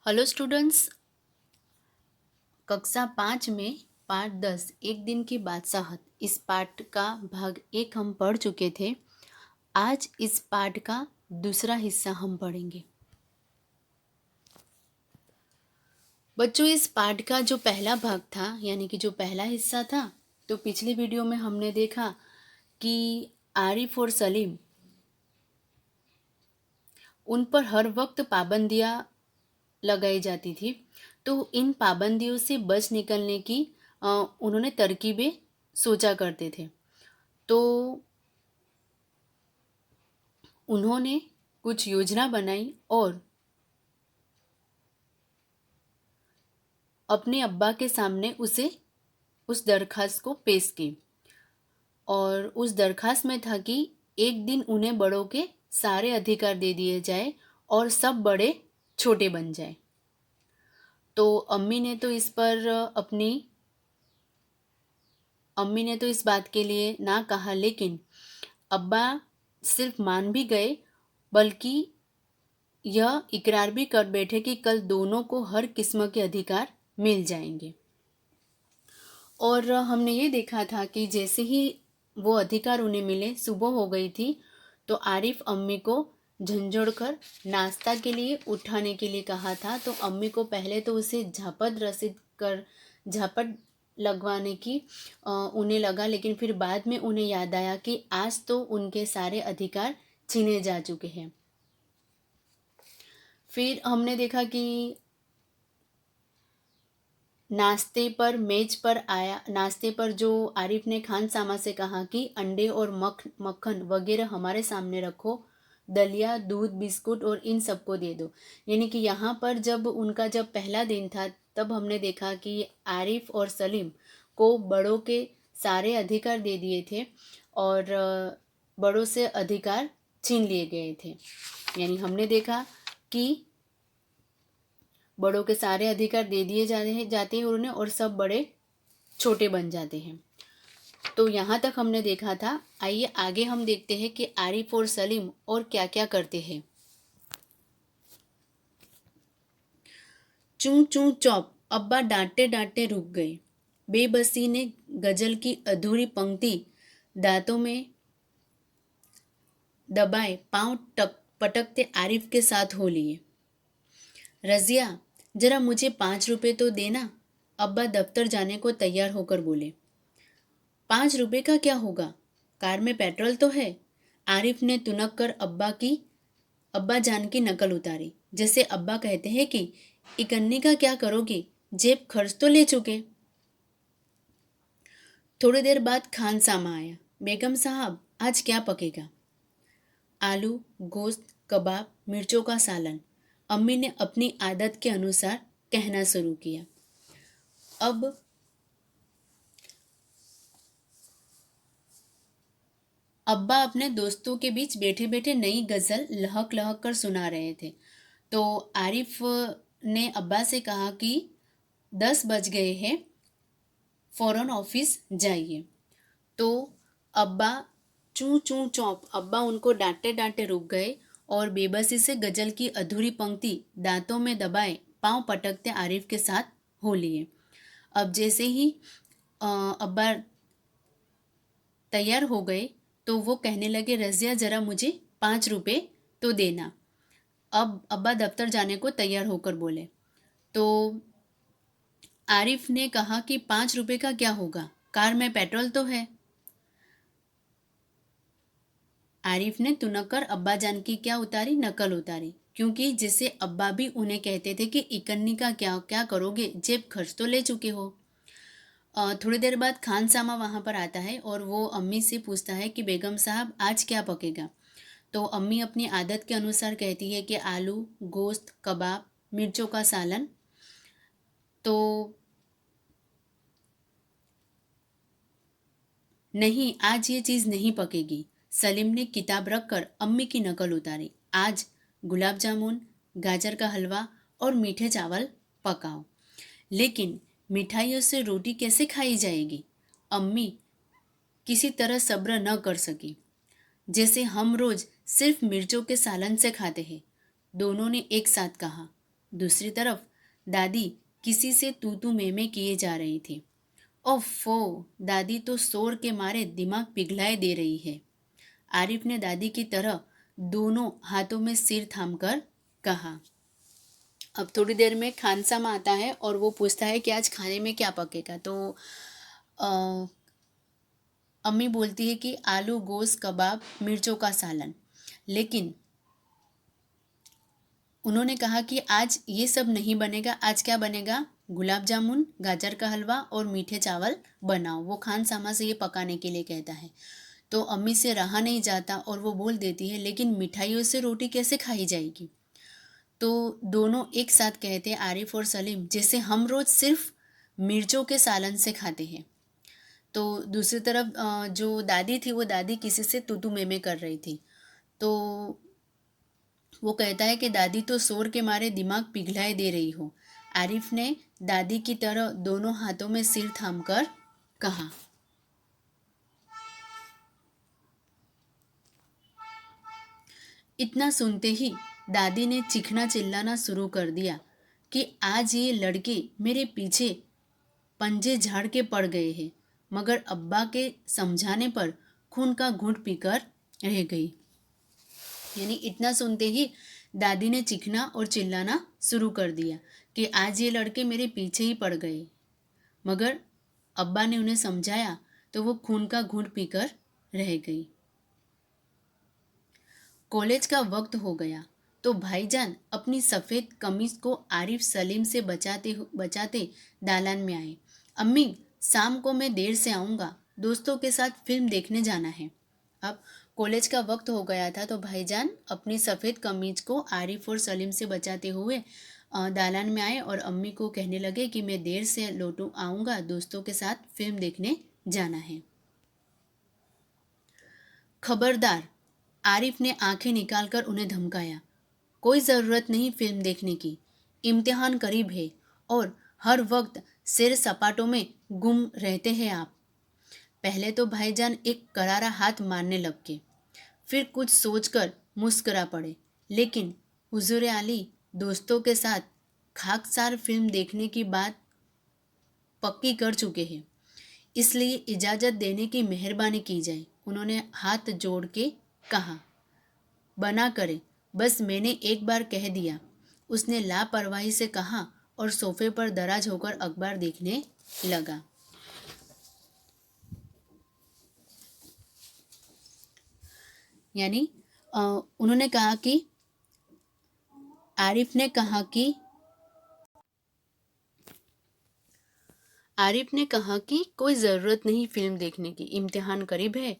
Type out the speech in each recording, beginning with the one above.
Hello students. कक्षा 5 में पाठ 10 एक दिन की बादशाहत इस पाठ का भाग 1 हम पढ़ चुके थे। आज इस पाठ का दूसरा हिस्सा हम पढ़ेंगे। बच्चों, इस पाठ का जो पहला भाग था यानी कि जो पहला हिस्सा था, तो पिछली वीडियो में हमने देखा कि आरिफ और सलीम उन पर हर वक्त पाबंदियां लगाई जाती थी। तो इन पाबंदियों से बच निकलने की उन्होंने तरकीबें सोचा करते थे। तो उन्होंने कुछ योजना बनाई और अपने अब्बा के सामने उस दरखास्त को पेश की। और उस दरखास्त में था कि एक दिन उन्हें बड़ों के सारे अधिकार दे दिए जाए और सब बड़े छोटे बन जाए। तो अम्मी ने तो इस बात के लिए ना कहा, लेकिन अब्बा सिर्फ मान भी गए, बल्कि यह इकरार भी कर बैठे कि कल दोनों को हर किस्म के अधिकार मिल जाएंगे। और हमने ये देखा था कि जैसे ही वो अधिकार उन्हें मिले, सुबह हो गई थी, तो आरिफ अम्मी को झंझोड़ कर नाश्ता के लिए उठाने के लिए कहा था। तो अम्मी को पहले तो उसे झापट लगवाने की उन्हें लगा, लेकिन फिर बाद में उन्हें याद आया कि आज तो उनके सारे अधिकार छीने जा चुके हैं। फिर हमने देखा कि नाश्ते पर जो आरिफ ने खान सामा से कहा कि अंडे और मक्खन वगैरह हमारे सामने रखो, दलिया, दूध, बिस्कुट और इन सबको दे दो। यानी कि यहाँ पर जब पहला दिन था, तब हमने देखा कि आरिफ और सलीम को बड़ों के सारे अधिकार दे दिए थे और बड़ों से अधिकार छीन लिए गए थे। यानी हमने देखा कि बड़ों के सारे अधिकार दे दिए जाते हैं उन्हें, और सब बड़े छोटे बन जाते हैं। तो यहाँ तक हमने देखा था। आइए आगे हम देखते हैं कि आरिफ और सलीम और क्या क्या करते हैं। चूं चूं चौप, अब्बा डांटते डांटते रुक गए। बेबसी ने गजल की अधूरी पंक्ति दांतों में दबाए पांव पटकते आरिफ के साथ हो लिए। रजिया, जरा मुझे 5 रुपए तो देना, अब्बा दफ्तर जाने को तैयार होकर बोले। 5 रुपए का क्या होगा, कार में पेट्रोल तो है। आरिफ ने तुनक कर अब्बा जान की नकल उतारी, जैसे अब्बा कहते हैं कि इकन्नी का क्या करोगे, जेब खर्च तो ले चुके। थोड़ी देर बाद खान सामा आया। बेगम साहब, आज क्या पकेगा? आलू, गोश्त, कबाब, मिर्चों का सालन, अम्मी ने अपनी आदत के अनुसार कहना शुरू किया। अब अब्बा अपने दोस्तों के बीच बैठे बैठे नई गजल लहक लहक कर सुना रहे थे। तो आरिफ ने अब्बा से कहा कि 10 बज गए हैं, फौरन ऑफिस जाइए। तो अब्बा चूं चूं चौप, अब्बा उनको डांटते डांटते रुक गए और बेबसी से गजल की अधूरी पंक्ति दांतों में दबाए पांव पटकते आरिफ के साथ हो लिए। अब जैसे ही अब्बा तैयार हो गए, तो वो कहने लगे, रजिया जरा मुझे 5 रुपए तो देना। अब अब्बा दफ्तर जाने को तैयार होकर बोले। तो आरिफ ने कहा कि 5 रुपए का क्या होगा, कार में पेट्रोल तो है। आरिफ ने तुनक कर अब्बा जान की क्या उतारी, नकल उतारी, क्योंकि जिसे अब्बा भी उन्हें कहते थे कि इकन्नी का क्या क्या करोगे, जेब खर्च तो ले चुके हो। थोड़ी देर बाद खान सामा वहाँ पर आता है और वो अम्मी से पूछता है कि बेगम साहब, आज क्या पकेगा? तो अम्मी अपनी आदत के अनुसार कहती है कि आलू, गोश्त, कबाब, मिर्चों का सालन। तो नहीं, आज ये चीज़ नहीं पकेगी। सलीम ने किताब रखकर अम्मी की नकल उतारी। आज गुलाब जामुन, गाजर का हलवा और मीठे चावल पकाओ। लेकिन मिठाइयों से रोटी कैसे खाई जाएगी? अम्मी किसी तरह सब्र न कर सकी। जैसे हम रोज सिर्फ मिर्चों के सालन से खाते हैं, दोनों ने एक साथ कहा। दूसरी तरफ दादी किसी से तू तू मैं किए जा रही थी। ओफो, दादी तो शोर के मारे दिमाग पिघलाए दे रही है। आरिफ ने दादी की तरह दोनों हाथों में सिर थामकर कहा। अब थोड़ी देर में खानसामा आता है और वो पूछता है कि आज खाने में क्या पकेगा। तो अ, अम्मी बोलती है कि आलू गोश्त कबाब मिर्चों का सालन। लेकिन उन्होंने कहा कि आज ये सब नहीं बनेगा। आज क्या बनेगा? गुलाब जामुन, गाजर का हलवा और मीठे चावल बनाओ। वो खान सामा से ये पकाने के लिए कहता है। तो अम्मी से रहा नहीं जाता और वो बोल देती है, लेकिन मिठाइयों से रोटी कैसे खाई जाएगी? तो दोनों एक साथ कहते हैं, आरिफ और सलीम, जैसे हम रोज सिर्फ मिर्चों के सालन से खाते हैं। तो दूसरी तरफ जो दादी थी, वो दादी किसी से तू तू मैं कर रही थी। तो वो कहता है कि दादी तो शोर के मारे दिमाग पिघलाए दे रही हो। आरिफ ने दादी की तरह दोनों हाथों में सिर थामकर कहा। इतना सुनते ही दादी ने चीखना चिल्लाना शुरू कर दिया कि आज ये लड़के मेरे पीछे पंजे झाड़ के पड़ गए हैं। मगर अब्बा के समझाने पर खून का घूंट पीकर रह गई। यानी इतना सुनते ही दादी ने चीखना और चिल्लाना शुरू कर दिया कि आज ये लड़के मेरे पीछे ही पड़ गए। मगर अब्बा ने उन्हें समझाया तो वो खून का घूंट पीकर रह गई। कॉलेज का वक्त हो गया तो भाईजान अपनी सफ़ेद कमीज को आरिफ सलीम से बचाते दालान में आए। अम्मी, शाम को मैं देर से आऊँगा, दोस्तों के साथ फिल्म देखने जाना है। अब कॉलेज का वक्त हो गया था तो भाईजान अपनी सफ़ेद कमीज को आरिफ और सलीम से बचाते हुए दालान में आए और अम्मी को कहने लगे कि मैं देर से आऊँगा, दोस्तों के साथ फिल्म देखने जाना है। खबरदार, आरिफ ने आंखें निकालकर उन्हें धमकाया। कोई ज़रूरत नहीं फिल्म देखने की, इम्तिहान करीब है और हर वक्त सैर सपाटों में गुम रहते हैं आप। पहले तो भाईजान एक करारा हाथ मारने लग गए, फिर कुछ सोचकर मुस्करा पड़े। लेकिन हुजूर आली दोस्तों के साथ खाकसार फिल्म देखने की बात पक्की कर चुके हैं, इसलिए इजाज़त देने की मेहरबानी की जाए। उन्होंने हाथ जोड़ के कहा। बना करे, बस मैंने एक बार कह दिया, उसने लापरवाही से कहा और सोफे पर दराज होकर अखबार देखने लगा। यानी उन्होंने कहा कि आरिफ ने कहा कि कोई ज़रूरत नहीं फिल्म देखने की, इम्तिहान करीब है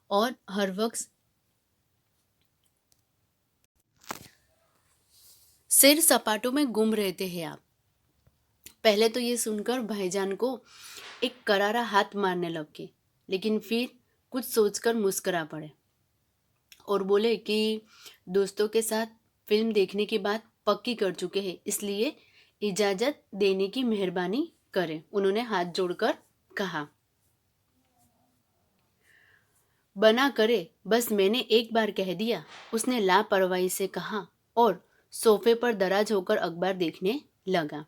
और हर वक्त सैर सपाटों में गुम रहते हैं आप। पहले तो ये सुनकर भाईजान को एक करारा हाथ मारने लगे, लेकिन फिर कुछ सोचकर मुस्करा पड़े और बोले कि दोस्तों के साथ फिल्म देखने की बात पक्की कर चुके हैं, इसलिए इजाज़त देने की मेहरबानी करें। उन्होंने हाथ जोड़कर कहा। बना करे, बस मैंने एक बार कह दिया, उसने लापरवाही से कहा और सोफे पर दराज होकर अखबार देखने लगा।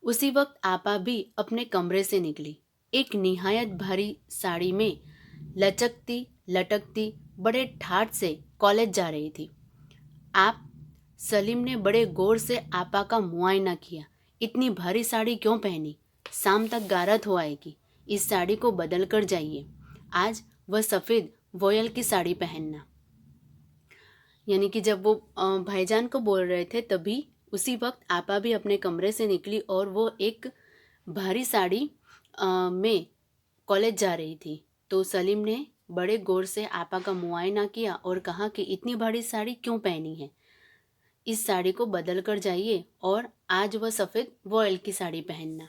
उसी वक्त आपा भी अपने कमरे से निकली। एक निहायत भारी साड़ी में लचकती लटकती बड़े ठाठ से कॉलेज जा रही थी। आप सलीम ने बड़े गौर से आपा का मुआयना किया। इतनी भारी साड़ी क्यों पहनी? शाम तक गारत हो आएगी, इस साड़ी को बदल कर जाइए। आज वह सफ़ेद वोयल की साड़ी पहनना। यानी कि जब वो भाईजान को बोल रहे थे तभी उसी वक्त आपा भी अपने कमरे से निकली और वो एक भारी साड़ी में कॉलेज जा रही थी। तो सलीम ने बड़े गौर से आपा का मुआयना किया और कहा कि इतनी भारी साड़ी क्यों पहनी है, इस साड़ी को बदल कर जाइए और आज वह सफ़ेद वॉयल की साड़ी पहनना।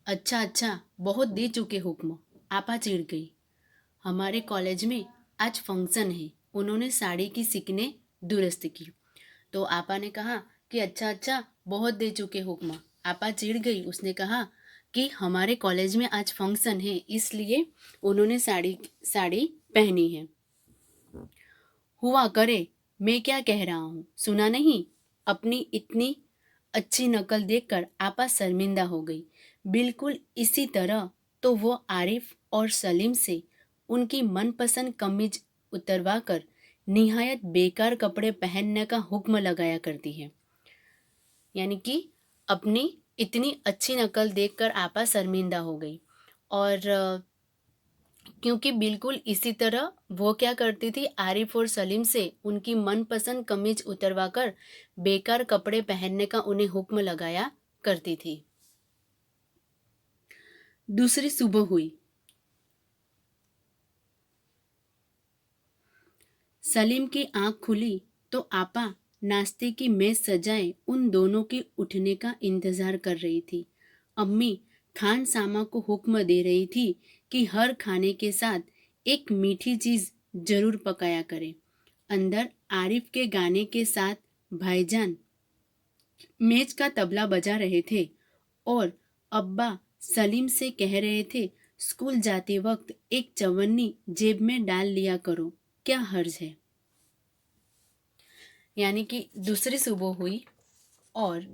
अच्छा अच्छा, बहुत दे चुके हुक्म, आपा चिढ़ गई। हमारे कॉलेज में आज फंक्शन है, उन्होंने साड़ी की सिकने दुरुस्त की। तो आपा ने कहा कि अच्छा अच्छा, बहुत दे चुके हुक्म। आपा चिढ़ गई, उसने कहा कि हमारे कॉलेज में आज फंक्शन है, इसलिए उन्होंने साड़ी पहनी है। हुआ करे, मैं क्या कह रहा हूँ, सुना नहीं? अपनी इतनी अच्छी नकल देखकर आपा शर्मिंदा हो गई। बिल्कुल इसी तरह तो वो आरिफ और सलीम से उनकी मनपसंद कमीज उतरवा कर निहायत बेकार कपड़े पहनने का हुक्म लगाया करती है। यानी कि अपनी इतनी अच्छी नकल देखकर आपा शर्मिंदा हो गई। और क्योंकि बिल्कुल इसी तरह वो क्या करती थी, आरिफ और सलीम से उनकी मनपसंद कमीज उतरवा कर बेकार कपड़े पहनने का उन्हें हुक्म लगाया करती थी। दूसरी सुबह हुई। सलीम की आंख खुली तो आपा नाश्ते की मेज सजाए उन दोनों के उठने का इंतजार कर रही थी। अम्मी खान सामा को हुक्म दे रही थी कि हर खाने के साथ एक मीठी चीज जरूर पकाया करे। अंदर आरिफ के गाने के साथ भाईजान मेज का तबला बजा रहे थे और अब्बा सलीम से कह रहे थे, स्कूल जाते वक्त एक चवन्नी जेब में डाल लिया करो, क्या हर्ज है। यानी कि दूसरी सुबह हुई और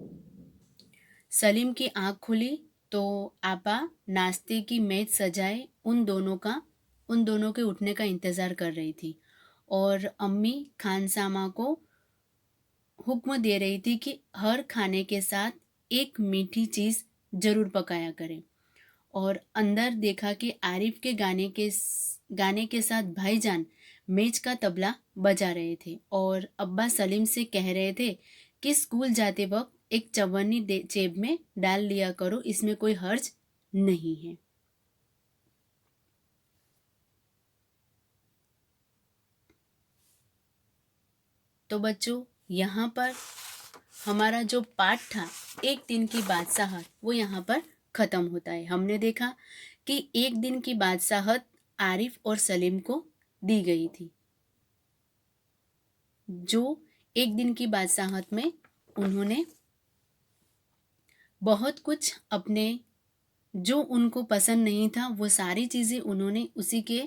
सलीम की आंख खुली तो आपा नाश्ते की मेज सजाए उन दोनों के उठने का इंतजार कर रही थी और अम्मी खानसामा को हुक्म दे रही थी कि हर खाने के साथ एक मीठी चीज जरूर पकाया करें। और अंदर देखा कि आरिफ के गाने के साथ भाईजान मेज का तबला बजा रहे थे और अब्बा सलीम से कह रहे थे कि स्कूल जाते वक्त एक चवन्नी जेब में डाल लिया करो, इसमें कोई हर्ज नहीं है। तो बच्चों, यहाँ पर हमारा जो पाठ था एक दिन की बादशाहत वो यहाँ पर खत्म होता है। हमने देखा कि एक दिन की बादशाहत आरिफ और सलीम को दी गई थी, जो एक दिन की बादशाहत में उन्होंने बहुत कुछ अपने जो उनको पसंद नहीं था वो सारी चीज़ें उन्होंने उसी के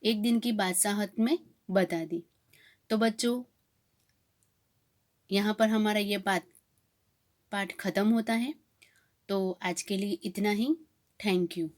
एक दिन की बादशाहत में बता दी। तो बच्चों, यहाँ पर हमारा ये पाठ खत्म होता है। तो आज के लिए इतना ही। Thank you.